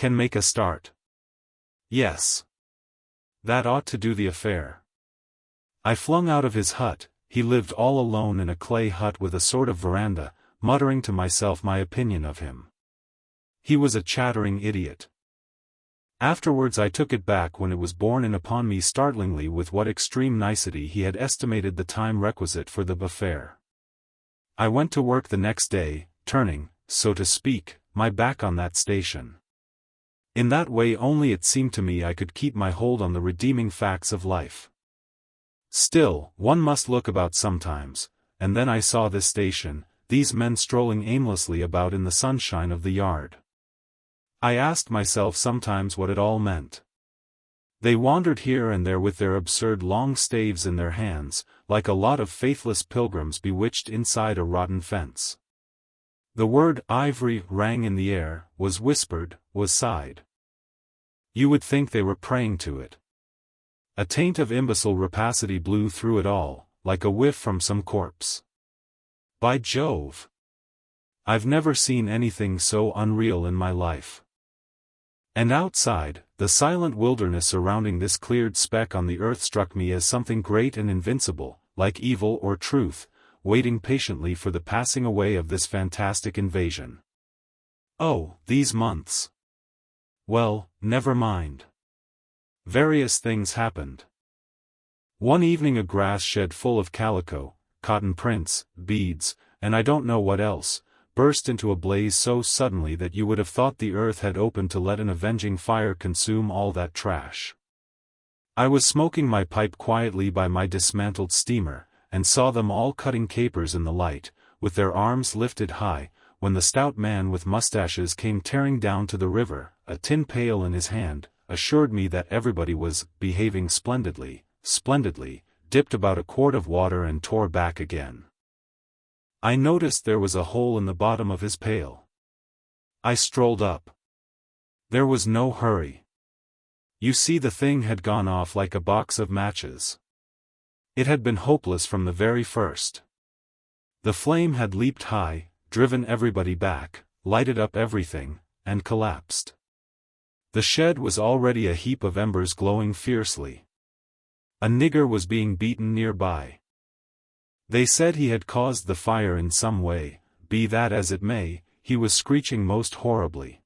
can make a start. Yes. That ought to do the affair. I flung out of his hut. He lived all alone in a clay hut with a sort of veranda, muttering to myself my opinion of him. He was a chattering idiot. Afterwards I took it back when it was borne in upon me startlingly with what extreme nicety he had estimated the time requisite for the affair. I went to work the next day, turning, so to speak, my back on that station. In that way only it seemed to me I could keep my hold on the redeeming facts of life. Still, one must look about sometimes, and then I saw this station, these men strolling aimlessly about in the sunshine of the yard. I asked myself sometimes what it all meant. They wandered here and there with their absurd long staves in their hands, like a lot of faithless pilgrims bewitched inside a rotten fence. The word ivory rang in the air, was whispered, was sighed. You would think they were praying to it. A taint of imbecile rapacity blew through it all, like a whiff from some corpse. By Jove! I've never seen anything so unreal in my life. And outside, the silent wilderness surrounding this cleared speck on the earth struck me as something great and invincible, like evil or truth, waiting patiently for the passing away of this fantastic invasion. Oh, these months! Well, never mind. Various things happened. One evening a grass shed full of calico, cotton prints, beads, and I don't know what else, burst into a blaze so suddenly that you would have thought the earth had opened to let an avenging fire consume all that trash. I was smoking my pipe quietly by my dismantled steamer, and saw them all cutting capers in the light, with their arms lifted high, when the stout man with mustaches came tearing down to the river, a tin pail in his hand, assured me that everybody was behaving splendidly, dipped about a quart of water and tore back again. I noticed there was a hole in the bottom of his pail. I strolled up. There was no hurry. You see, the thing had gone off like a box of matches. It had been hopeless from the very first. The flame had leaped high, driven everybody back, lighted up everything, and collapsed. The shed was already a heap of embers glowing fiercely. A nigger was being beaten nearby. They said he had caused the fire in some way, be that as it may, he was screeching most horribly.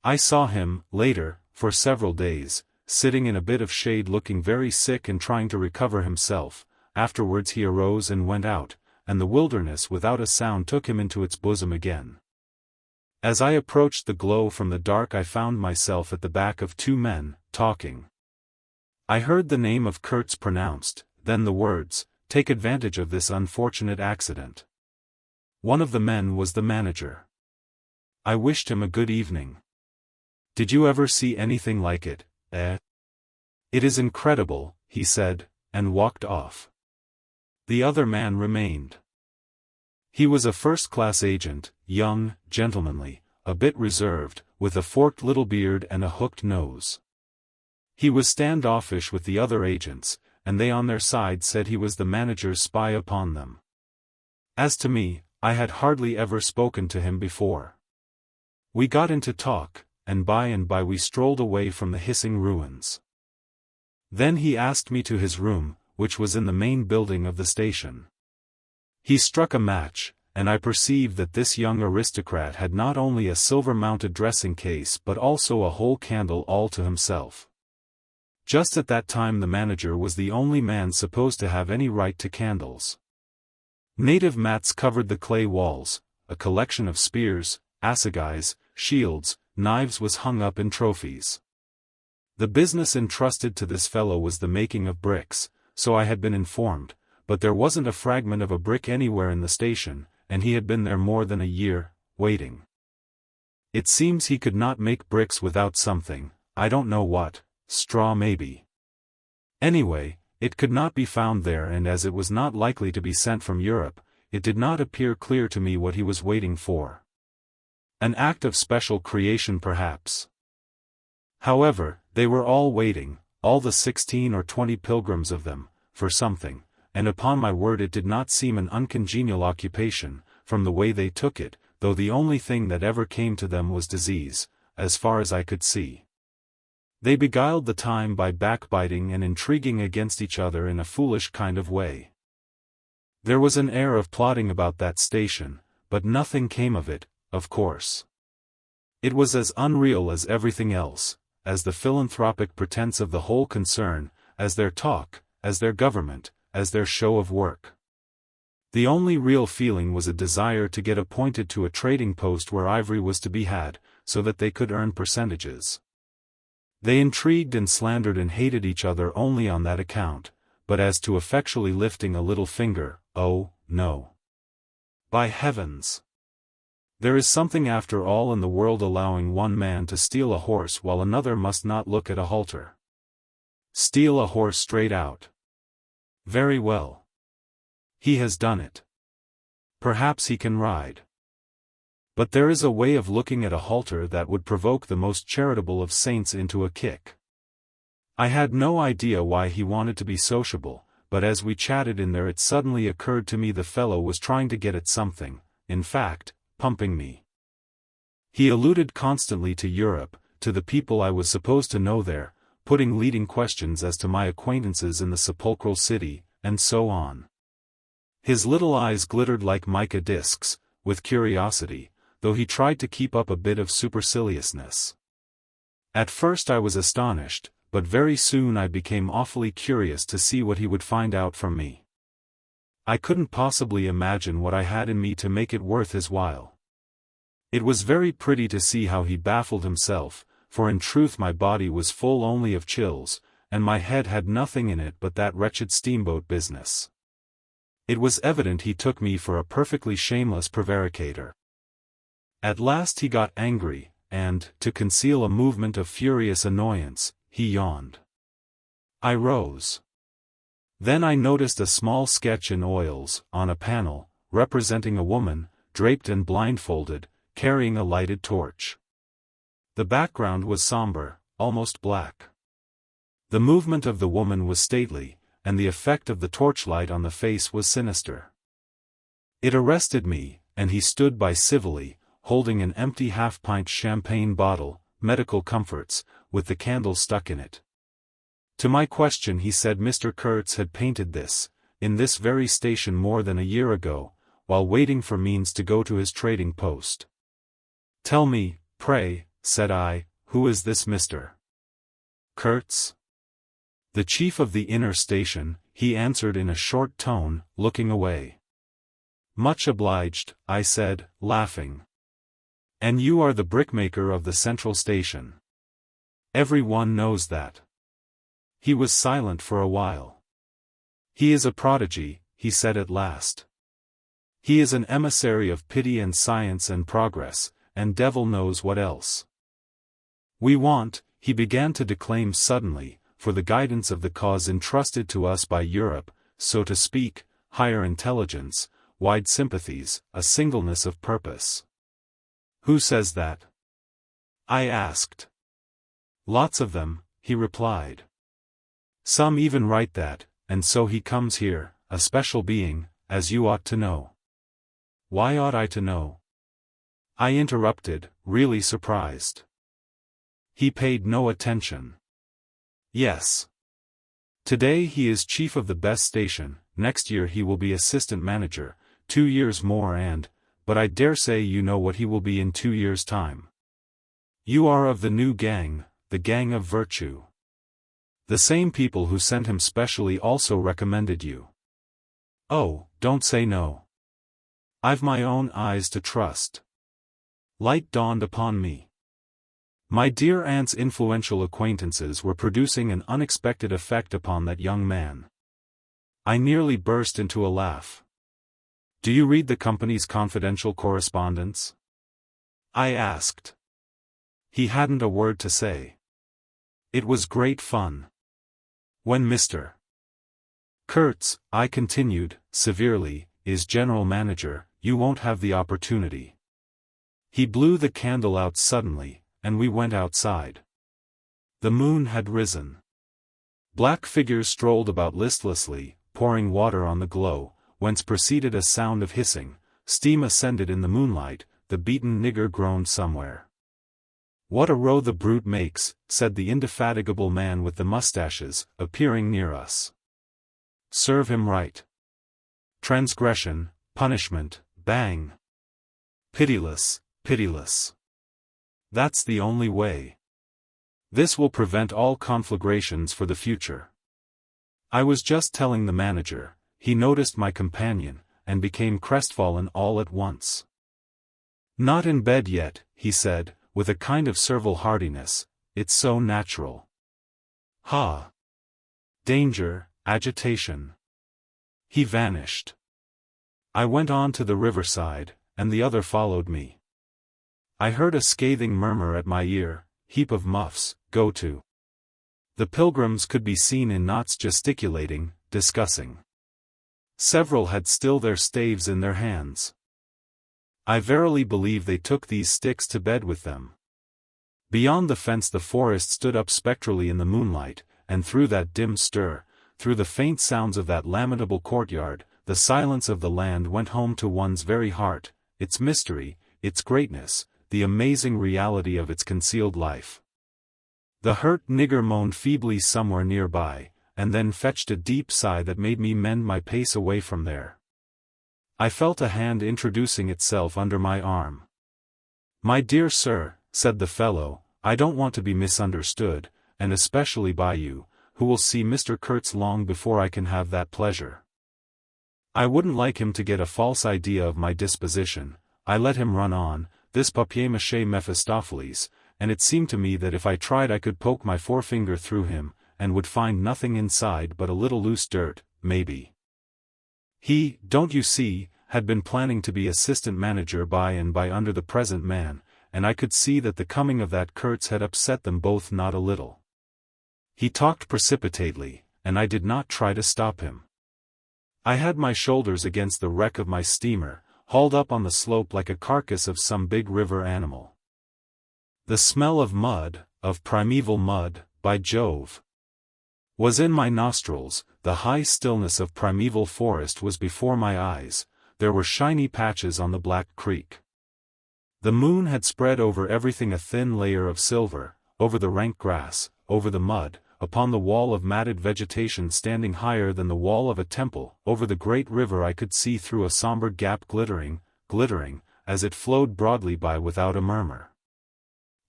I saw him, later, for several days, sitting in a bit of shade looking very sick and trying to recover himself. Afterwards he arose and went out, and the wilderness without a sound took him into its bosom again. As I approached the glow from the dark I found myself at the back of two men, talking. I heard the name of Kurtz pronounced, then the words, "Take advantage of this unfortunate accident." One of the men was the manager. I wished him a good evening. "Did you ever see anything like it, eh? It is incredible," he said, and walked off. The other man remained. He was a first-class agent, young, gentlemanly, a bit reserved, with a forked little beard and a hooked nose. He was standoffish with the other agents, and they on their side said he was the manager's spy upon them. As to me, I had hardly ever spoken to him before. We got into talk, and by we strolled away from the hissing ruins. Then he asked me to his room, which was in the main building of the station. He struck a match, and I perceived that this young aristocrat had not only a silver-mounted dressing case but also a whole candle all to himself. Just at that time the manager was the only man supposed to have any right to candles. Native mats covered the clay walls, a collection of spears, assegais, shields, knives was hung up in trophies. The business entrusted to this fellow was the making of bricks, so I had been informed, but there wasn't a fragment of a brick anywhere in the station, and he had been there more than a year, waiting. It seems he could not make bricks without something, I don't know what, straw maybe. Anyway, it could not be found there, and as it was not likely to be sent from Europe, it did not appear clear to me what he was waiting for. An act of special creation perhaps. However, they were all waiting, all the 16 or 20 pilgrims of them, for something, and upon my word it did not seem an uncongenial occupation, from the way they took it, though the only thing that ever came to them was disease. as far as I could see. They beguiled the time by backbiting and intriguing against each other in a foolish kind of way. There was an air of plotting about that station, but nothing came of it, of course. It was as unreal as everything else, as the philanthropic pretense of the whole concern, as their talk, as their government, as their show of work. The only real feeling was a desire to get appointed to a trading post where ivory was to be had, so that they could earn percentages. They intrigued and slandered and hated each other only on that account, but as to effectually lifting a little finger, oh, no. By heavens! There is something after all in the world allowing one man to steal a horse while another must not look at a halter. Steal a horse straight out. Very well. He has done it. Perhaps he can ride. But there is a way of looking at a halter that would provoke the most charitable of saints into a kick. I had no idea why he wanted to be sociable, but as we chatted in there it suddenly occurred to me the fellow was trying to get at something, in fact, pumping me. He alluded constantly to Europe, to the people I was supposed to know there, putting leading questions as to my acquaintances in the sepulchral city, and so on. His little eyes glittered like mica discs, with curiosity, though he tried to keep up a bit of superciliousness. At first I was astonished, but very soon I became awfully curious to see what he would find out from me. I couldn't possibly imagine what I had in me to make it worth his while. It was very pretty to see how he baffled himself, for in truth my body was full only of chills, and my head had nothing in it but that wretched steamboat business. It was evident he took me for a perfectly shameless prevaricator. At last he got angry, and, to conceal a movement of furious annoyance, he yawned. I rose. Then I noticed a small sketch in oils, on a panel, representing a woman, draped and blindfolded, carrying a lighted torch. The background was somber, almost black. The movement of the woman was stately, and the effect of the torchlight on the face was sinister. It arrested me, and he stood by civilly, holding an empty half-pint champagne bottle, medical comforts, with the candle stuck in it. To my question he said Mr. Kurtz had painted this, in this very station more than a year ago, while waiting for means to go to his trading post. Tell me, pray, said I, who is this Mr. Kurtz? The chief of the inner station, he answered in a short tone, looking away. Much obliged, I said, laughing. And you are the brickmaker of the central station. Every one knows that. He was silent for a while. He is a prodigy, he said at last. He is an emissary of pity and science and progress, and devil knows what else. We want, he began to declaim suddenly, for the guidance of the cause entrusted to us by Europe, so to speak, higher intelligence, wide sympathies, a singleness of purpose. Who says that? I asked. Lots of them, he replied. Some even write that, and so he comes here, a special being, as you ought to know. Why ought I to know? I interrupted, really surprised. He paid no attention. Yes. Today he is chief of the best station, next year he will be assistant manager, 2 years more but I dare say you know what he will be in 2 years' time. You are of the new gang, the gang of virtue. The same people who sent him specially also recommended you. Oh, don't say no. I've my own eyes to trust. Light dawned upon me. My dear aunt's influential acquaintances were producing an unexpected effect upon that young man. I nearly burst into a laugh. Do you read the company's confidential correspondence? I asked. He hadn't a word to say. It was great fun. When Mr. Kurtz, I continued, severely, is general manager, you won't have the opportunity. He blew the candle out suddenly, and we went outside. The moon had risen. Black figures strolled about listlessly, pouring water on the glow, whence proceeded a sound of hissing, steam ascended in the moonlight, the beaten nigger groaned somewhere. "What a row the brute makes," said the indefatigable man with the mustaches, appearing near us. "Serve him right. Transgression, punishment, bang. Pitiless, pitiless. That's the only way. This will prevent all conflagrations for the future." I was just telling the manager. He noticed my companion, and became crestfallen all at once. "Not in bed yet," he said, with a kind of servile heartiness. "It's so natural." Ha! Danger, agitation. He vanished. I went on to the riverside, and the other followed me. I heard a scathing murmur at my ear, "Heap of muffs, go to." The pilgrims could be seen in knots gesticulating, discussing. Several had still their staves in their hands. I verily believe they took these sticks to bed with them. Beyond the fence the forest stood up spectrally in the moonlight, and through that dim stir, through the faint sounds of that lamentable courtyard, the silence of the land went home to one's very heart, its mystery, its greatness, the amazing reality of its concealed life. The hurt nigger moaned feebly somewhere nearby, and then fetched a deep sigh that made me mend my pace away from there. I felt a hand introducing itself under my arm. "My dear sir," said the fellow, "I don't want to be misunderstood, and especially by you, who will see Mr. Kurtz long before I can have that pleasure. I wouldn't like him to get a false idea of my disposition." I let him run on, this papier-mâché Mephistopheles, and it seemed to me that if I tried I could poke my forefinger through him, and would find nothing inside but a little loose dirt, maybe. He, don't you see, had been planning to be assistant manager by and by under the present man, and I could see that the coming of that Kurtz had upset them both not a little. He talked precipitately, and I did not try to stop him. I had my shoulders against the wreck of my steamer, hauled up on the slope like a carcass of some big river animal. The smell of mud, of primeval mud, by Jove, was in my nostrils, the high stillness of primeval forest was before my eyes, there were shiny patches on the black creek. The moon had spread over everything a thin layer of silver, over the rank grass, over the mud, upon the wall of matted vegetation standing higher than the wall of a temple, over the great river I could see through a somber gap glittering, as it flowed broadly by without a murmur.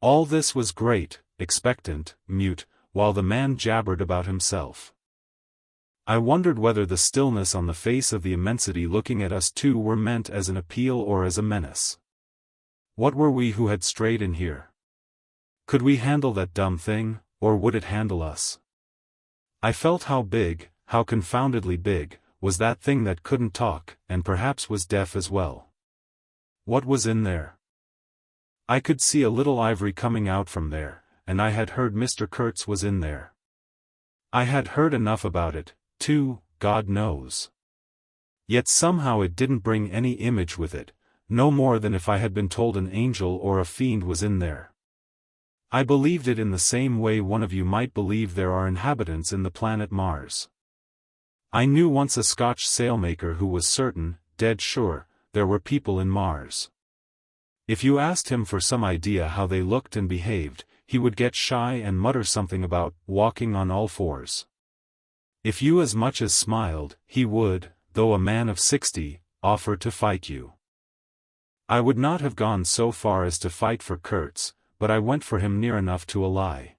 All this was great, expectant, mute, while the man jabbered about himself. I wondered whether the stillness on the face of the immensity looking at us two were meant as an appeal or as a menace. What were we who had strayed in here? Could we handle that dumb thing, or would it handle us? I felt how big, how confoundedly big, was that thing that couldn't talk, and perhaps was deaf as well. What was in there? I could see a little ivory coming out from there, and I had heard Mr. Kurtz was in there. I had heard enough about it, too, God knows. Yet somehow it didn't bring any image with it, no more than if I had been told an angel or a fiend was in there. I believed it in the same way one of you might believe there are inhabitants in the planet Mars. I knew once a Scotch sailmaker who was certain, dead sure, there were people in Mars. If you asked him for some idea how they looked and behaved, he would get shy and mutter something about walking on all fours. If you as much as smiled, he would, though a man of 60, offer to fight you. I would not have gone so far as to fight for Kurtz, but I went for him near enough to a lie.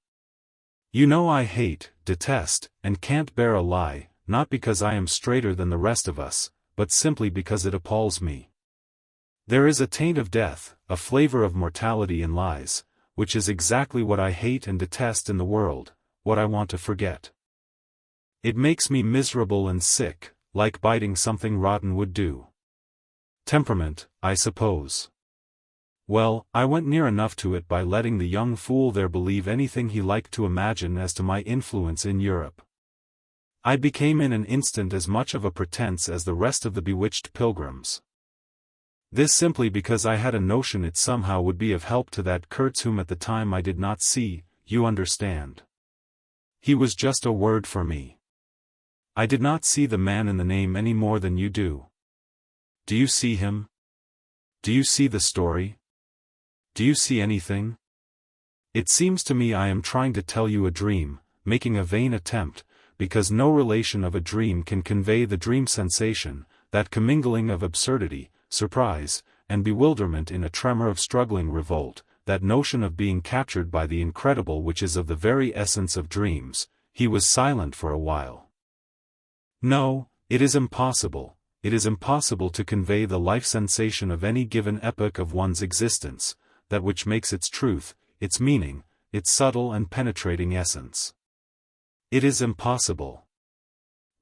You know I hate, detest, and can't bear a lie, not because I am straighter than the rest of us, but simply because it appalls me. There is a taint of death, a flavor of mortality in lies, which is exactly what I hate and detest in the world, what I want to forget. It makes me miserable and sick, like biting something rotten would do. Temperament, I suppose. Well, I went near enough to it by letting the young fool there believe anything he liked to imagine as to my influence in Europe. I became in an instant as much of a pretense as the rest of the bewitched pilgrims. This simply because I had a notion it somehow would be of help to that Kurtz whom at the time I did not see, you understand. He was just a word for me. I did not see the man in the name any more than you do. Do you see him? Do you see the story? Do you see anything? It seems to me I am trying to tell you a dream, making a vain attempt, because no relation of a dream can convey the dream sensation, that commingling of absurdity, surprise, and bewilderment in a tremor of struggling revolt, that notion of being captured by the incredible which is of the very essence of dreams. He was silent for a while. No, it is impossible to convey the life sensation of any given epoch of one's existence, that which makes its truth, its meaning, its subtle and penetrating essence. It is impossible.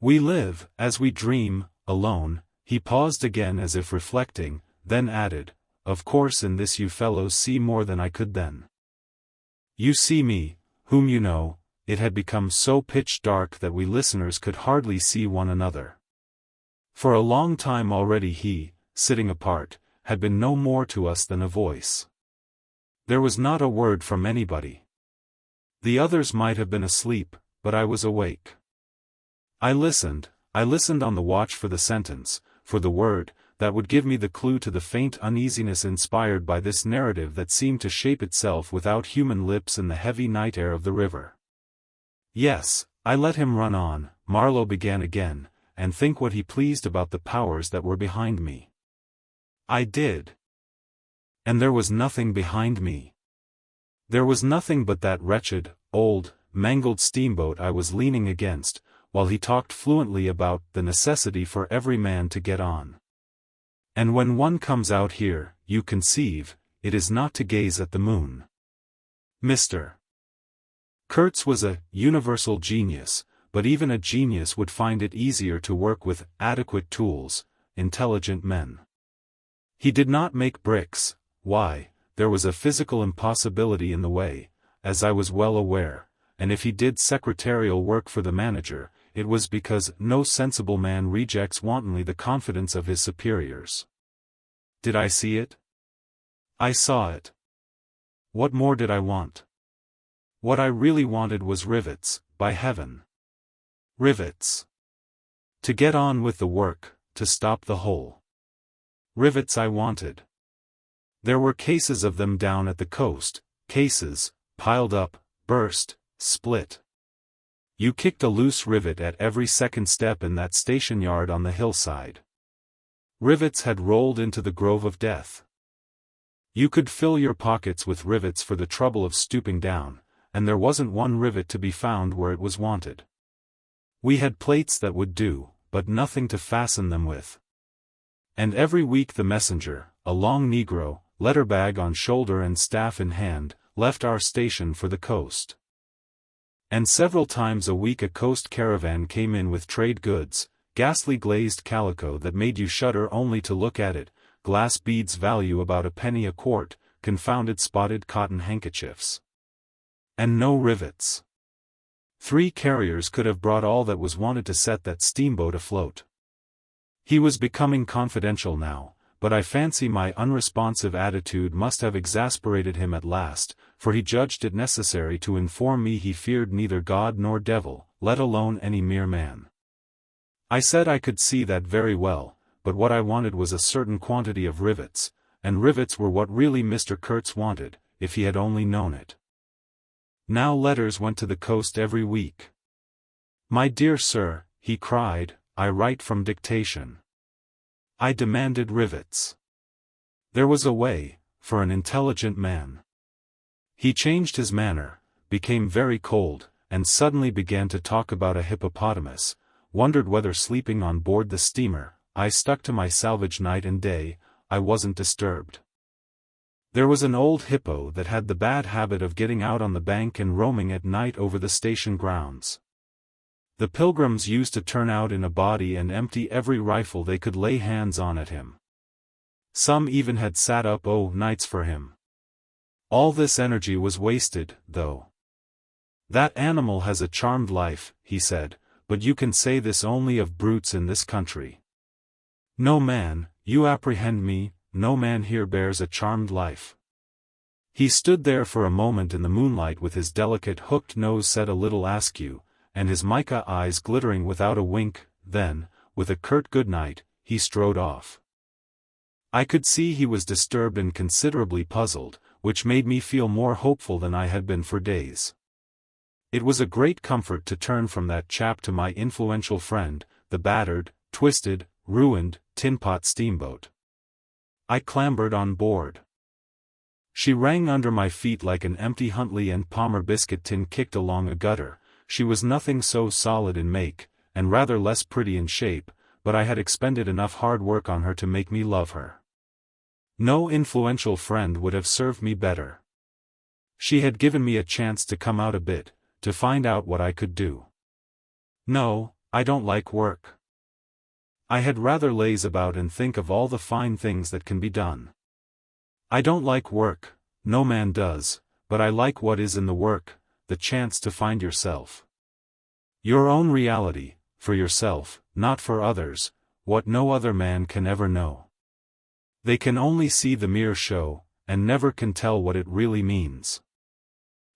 We live, as we dream, alone. He paused again as if reflecting, then added, of course in this you fellows see more than I could then. You see me, whom you know. It had become so pitch dark that we listeners could hardly see one another. For a long time already he, sitting apart, had been no more to us than a voice. There was not a word from anybody. The others might have been asleep, but I was awake. I listened on the watch for the sentence, for the word, that would give me the clue to the faint uneasiness inspired by this narrative that seemed to shape itself without human lips in the heavy night air of the river. Yes, I let him run on, Marlowe began again, and think what he pleased about the powers that were behind me. I did. And there was nothing behind me. There was nothing but that wretched, old, mangled steamboat I was leaning against, while he talked fluently about the necessity for every man to get on. And when one comes out here, you conceive, it is not to gaze at the moon. Mr. Kurtz was a universal genius, but even a genius would find it easier to work with adequate tools, intelligent men. He did not make bricks. Why, there was a physical impossibility in the way, as I was well aware, and if he did secretarial work for the manager, it was because no sensible man rejects wantonly the confidence of his superiors. Did I see it? I saw it. What more did I want? What I really wanted was rivets, by heaven. Rivets. To get on with the work, to stop the hole. Rivets I wanted. There were cases of them down at the coast, cases, piled up, burst, split. You kicked a loose rivet at every second step in that station yard on the hillside. Rivets had rolled into the grove of death. You could fill your pockets with rivets for the trouble of stooping down, and there wasn't one rivet to be found where it was wanted. We had plates that would do, but nothing to fasten them with. And every week the messenger, a long Negro, letter bag on shoulder and staff in hand, left our station for the coast. And several times a week a coast caravan came in with trade goods, ghastly glazed calico that made you shudder only to look at it, glass beads value about a penny a quart, confounded spotted cotton handkerchiefs. And no rivets. 3 carriers could have brought all that was wanted to set that steamboat afloat. He was becoming confidential now, but I fancy my unresponsive attitude must have exasperated him at last, for he judged it necessary to inform me he feared neither God nor devil, let alone any mere man. I said I could see that very well, but what I wanted was a certain quantity of rivets, and rivets were what really Mr. Kurtz wanted, if he had only known it. Now letters went to the coast every week. My dear sir, he cried, I write from dictation. I demanded rivets. There was a way, for an intelligent man. He changed his manner, became very cold, and suddenly began to talk about a hippopotamus, wondered whether sleeping on board the steamer. I stuck to my salvage night and day, I wasn't disturbed. There was an old hippo that had the bad habit of getting out on the bank and roaming at night over the station grounds. The pilgrims used to turn out in a body and empty every rifle they could lay hands on at him. Some even had sat up nights for him. All this energy was wasted, though. That animal has a charmed life, he said, but you can say this only of brutes in this country. No man, you apprehend me, no man here bears a charmed life. He stood there for a moment in the moonlight with his delicate hooked nose set a little askew, and his mica eyes glittering without a wink, then, with a curt good night, he strode off. I could see he was disturbed and considerably puzzled, which made me feel more hopeful than I had been for days. It was a great comfort to turn from that chap to my influential friend, the battered, twisted, ruined, tin-pot steamboat. I clambered on board. She rang under my feet like an empty Huntley and Palmer biscuit tin kicked along a gutter. She was nothing so solid in make, and rather less pretty in shape, but I had expended enough hard work on her to make me love her. No influential friend would have served me better. She had given me a chance to come out a bit, to find out what I could do. No, I don't like work. I had rather laze about and think of all the fine things that can be done. I don't like work, no man does, but I like what is in the work, the chance to find yourself. Your own reality, for yourself, not for others, what no other man can ever know. They can only see the mere show, and never can tell what it really means.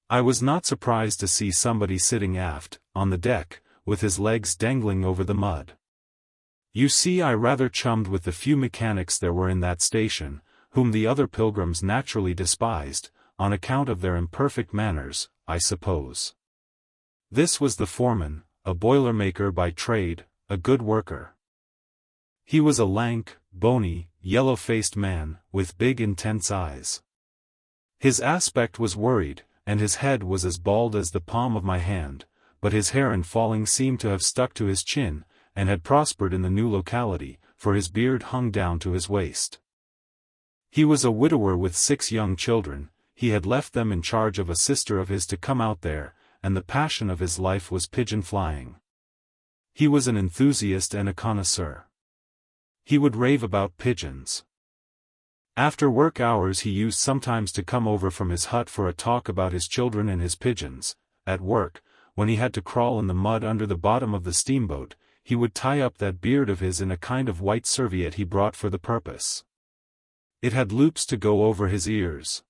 I was not surprised to see somebody sitting aft, on the deck, with his legs dangling over the mud. You see, I rather chummed with the few mechanics there were in that station, whom the other pilgrims naturally despised, on account of their imperfect manners, I suppose. This was the foreman, a boiler-maker by trade, a good worker. He was a lank, bony, yellow-faced man, with big intense eyes. His aspect was worried, and his head was as bald as the palm of my hand, but his hair in falling seemed to have stuck to his chin, and had prospered in the new locality, for his beard hung down to his waist. He was a widower with 6 young children. He had left them in charge of a sister of his to come out there, and the passion of his life was pigeon flying. He was an enthusiast and a connoisseur. He would rave about pigeons. After work hours he used sometimes to come over from his hut for a talk about his children and his pigeons. At work, when he had to crawl in the mud under the bottom of the steamboat, he would tie up that beard of his in a kind of white serviette he brought for the purpose. It had loops to go over his ears.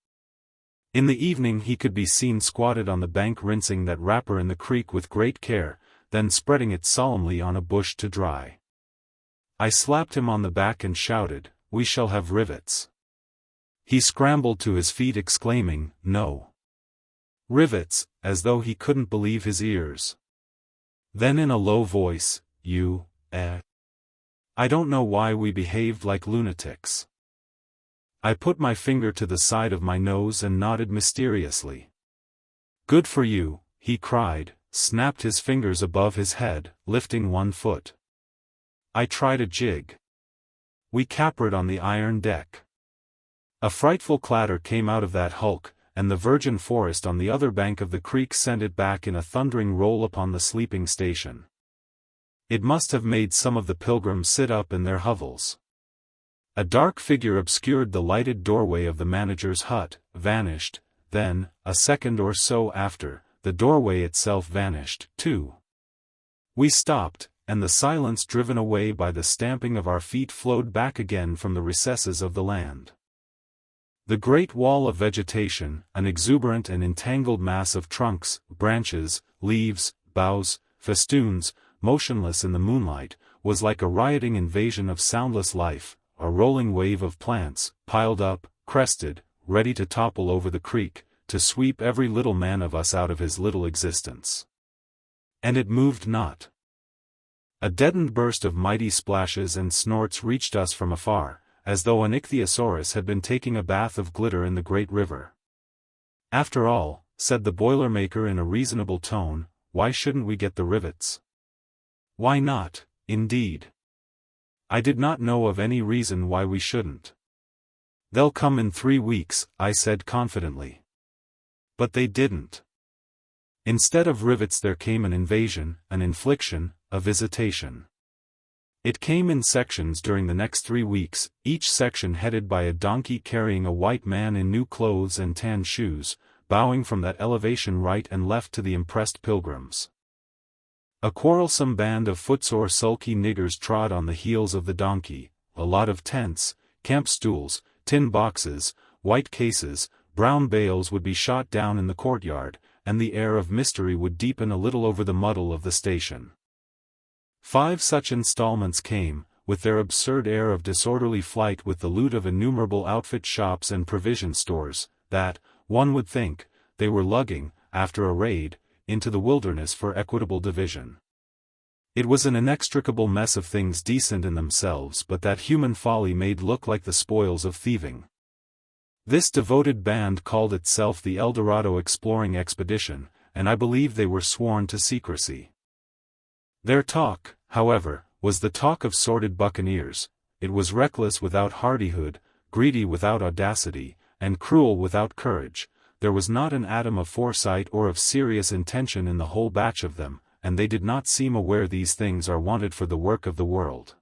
In the evening he could be seen squatted on the bank rinsing that wrapper in the creek with great care, then spreading it solemnly on a bush to dry. I slapped him on the back and shouted, "We shall have rivets." He scrambled to his feet exclaiming, "No. Rivets," as though he couldn't believe his ears. Then in a low voice, I don't know why we behaved like lunatics. I put my finger to the side of my nose and nodded mysteriously. "Good for you," he cried, snapped his fingers above his head, lifting one foot. I tried a jig. We capered on the iron deck. A frightful clatter came out of that hulk, and the virgin forest on the other bank of the creek sent it back in a thundering roll upon the sleeping station. It must have made some of the pilgrims sit up in their hovels. A dark figure obscured the lighted doorway of the manager's hut, vanished, then, a second or so after, the doorway itself vanished, too. We stopped, and the silence driven away by the stamping of our feet flowed back again from the recesses of the land. The great wall of vegetation, an exuberant and entangled mass of trunks, branches, leaves, boughs, festoons, motionless in the moonlight, was like a rioting invasion of soundless life, a rolling wave of plants, piled up, crested, ready to topple over the creek, to sweep every little man of us out of his little existence. And it moved not. A deadened burst of mighty splashes and snorts reached us from afar, as though an ichthyosaurus had been taking a bath of glitter in the great river. "After all," said the boiler-maker in a reasonable tone, "why shouldn't we get the rivets?" Why not, indeed? I did not know of any reason why we shouldn't. "They'll come in 3 weeks," I said confidently. But they didn't. Instead of rivets there came an invasion, an infliction, a visitation. It came in sections during the next 3 weeks, each section headed by a donkey carrying a white man in new clothes and tan shoes, bowing from that elevation right and left to the impressed pilgrims. A quarrelsome band of footsore sulky niggers trod on the heels of the donkey, a lot of tents, camp stools, tin boxes, white cases, brown bales would be shot down in the courtyard, and the air of mystery would deepen a little over the muddle of the station. 5 such installments came, with their absurd air of disorderly flight with the loot of innumerable outfit shops and provision stores, that, one would think, they were lugging, after a raid, into the wilderness for equitable division. It was an inextricable mess of things decent in themselves but that human folly made look like the spoils of thieving. This devoted band called itself the El Dorado Exploring Expedition, and I believe they were sworn to secrecy. Their talk, however, was the talk of sordid buccaneers. It was reckless without hardihood, greedy without audacity, and cruel without courage. There was not an atom of foresight or of serious intention in the whole batch of them, and they did not seem aware these things are wanted for the work of the world.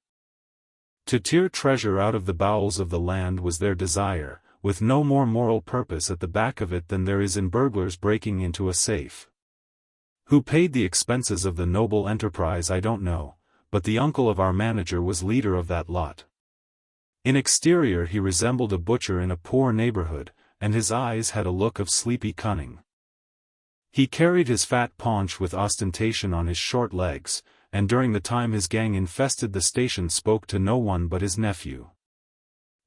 To tear treasure out of the bowels of the land was their desire, with no more moral purpose at the back of it than there is in burglars breaking into a safe. Who paid the expenses of the noble enterprise I don't know, but the uncle of our manager was leader of that lot. In exterior he resembled a butcher in a poor neighborhood, and his eyes had a look of sleepy cunning. He carried his fat paunch with ostentation on his short legs, and during the time his gang infested the station spoke to no one but his nephew.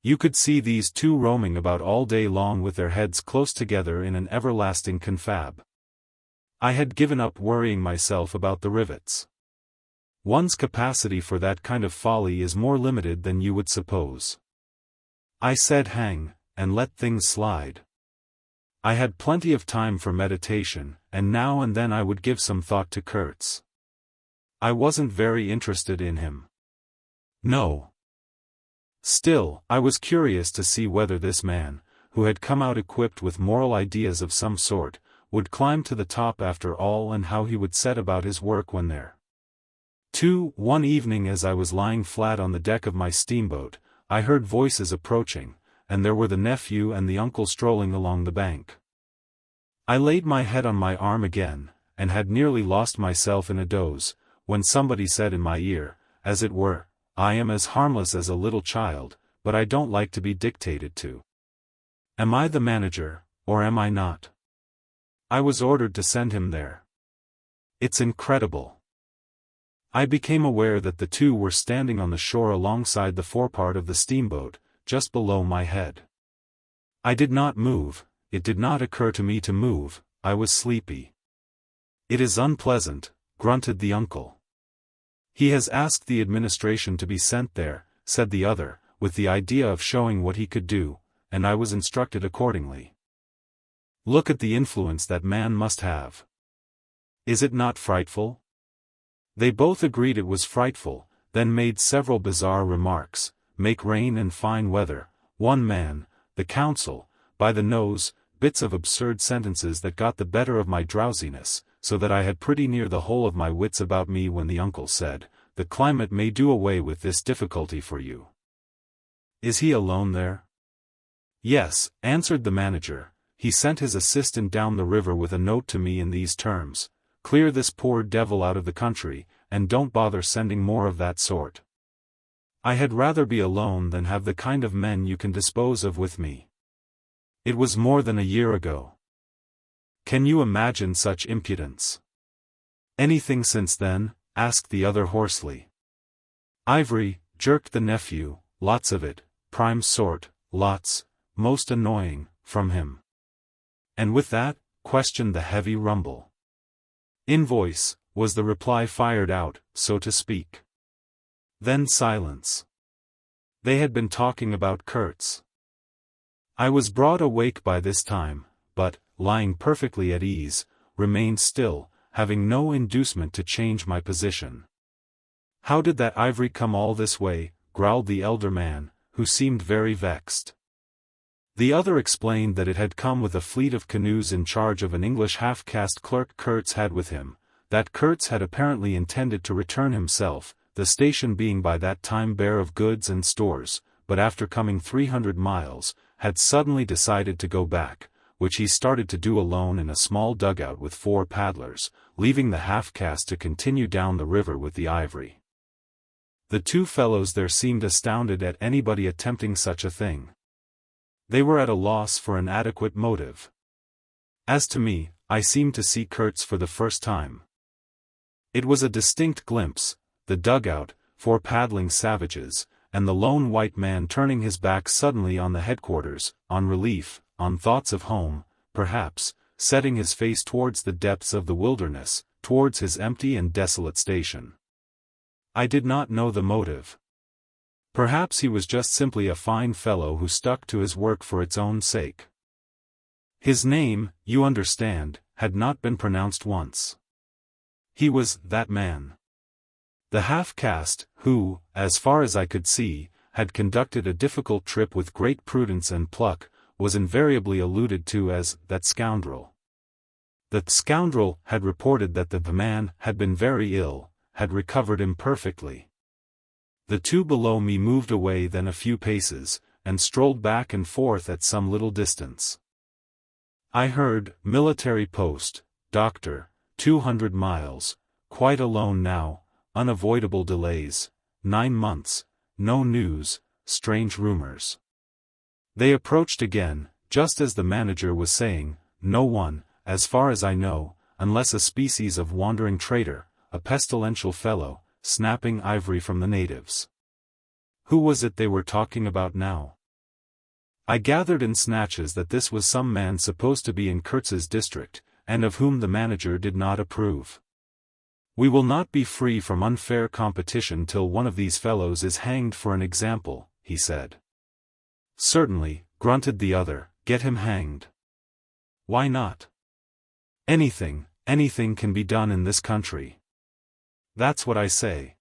You could see these two roaming about all day long with their heads close together in an everlasting confab. I had given up worrying myself about the rivets. One's capacity for that kind of folly is more limited than you would suppose. I said hang, and let things slide. I had plenty of time for meditation, and now and then I would give some thought to Kurtz. I wasn't very interested in him. No. Still, I was curious to see whether this man, who had come out equipped with moral ideas of some sort, would climb to the top after all and how he would set about his work when there. One evening as I was lying flat on the deck of my steamboat, I heard voices approaching, and there were the nephew and the uncle strolling along the bank. I laid my head on my arm again, and had nearly lost myself in a doze, when somebody said in my ear, as it were, I am as harmless as a little child, but I don't like to be dictated to. Am I the manager, or am I not? I was ordered to send him there. It's incredible. I became aware that the two were standing on the shore alongside the forepart of the steamboat, just below my head. I did not move, it did not occur to me to move, I was sleepy. It is unpleasant, grunted the uncle. He has asked the administration to be sent there, said the other, with the idea of showing what he could do, and I was instructed accordingly. Look at the influence that man must have. Is it not frightful? They both agreed it was frightful, then made several bizarre remarks, make rain and fine weather, one man, the counsel, by the nose, bits of absurd sentences that got the better of my drowsiness, so that I had pretty near the whole of my wits about me when the uncle said, the climate may do away with this difficulty for you. Is he alone there? Yes, answered the manager. He sent his assistant down the river with a note to me in these terms, clear this poor devil out of the country, and don't bother sending more of that sort. I had rather be alone than have the kind of men you can dispose of with me. It was more than a year ago. Can you imagine such impudence? Anything since then? Asked the other hoarsely. Ivory, jerked the nephew, lots of it, prime sort, lots, most annoying, from him. And with that? Questioned the heavy rumble. Invoice, was the reply fired out, so to speak. Then silence. They had been talking about Kurtz. I was broad awake by this time, but, lying perfectly at ease, remained still, having no inducement to change my position. How did that ivory come all this way? Growled the elder man, who seemed very vexed. The other explained that it had come with a fleet of canoes in charge of an English half-caste clerk Kurtz had with him, that Kurtz had apparently intended to return himself, the station being by that time bare of goods and stores, but after coming 300 miles, had suddenly decided to go back, which he started to do alone in a small dugout with 4 paddlers, leaving the half-caste to continue down the river with the ivory. The two fellows there seemed astounded at anybody attempting such a thing. They were at a loss for an adequate motive. As to me, I seemed to see Kurtz for the first time. It was a distinct glimpse, the dugout, 4 paddling savages, and the lone white man turning his back suddenly on the headquarters, on relief, on thoughts of home, perhaps, setting his face towards the depths of the wilderness, towards his empty and desolate station. I did not know the motive. Perhaps he was just simply a fine fellow who stuck to his work for its own sake. His name, you understand, had not been pronounced once. He was that man. The half-caste, who, as far as I could see, had conducted a difficult trip with great prudence and pluck, was invariably alluded to as that scoundrel. The scoundrel had reported that the man had been very ill, had recovered imperfectly. The two below me moved away then a few paces, and strolled back and forth at some little distance. I heard, military post, doctor, 200 miles, quite alone now, unavoidable delays, 9 months, no news, strange rumors. They approached again, just as the manager was saying, no one, as far as I know, unless a species of wandering trader, a pestilential fellow, snapping ivory from the natives. Who was it they were talking about now? I gathered in snatches that this was some man supposed to be in Kurtz's district, and of whom the manager did not approve. We will not be free from unfair competition till one of these fellows is hanged for an example, he said. Certainly, grunted the other, get him hanged. Why not? Anything can be done in this country. That's what I say.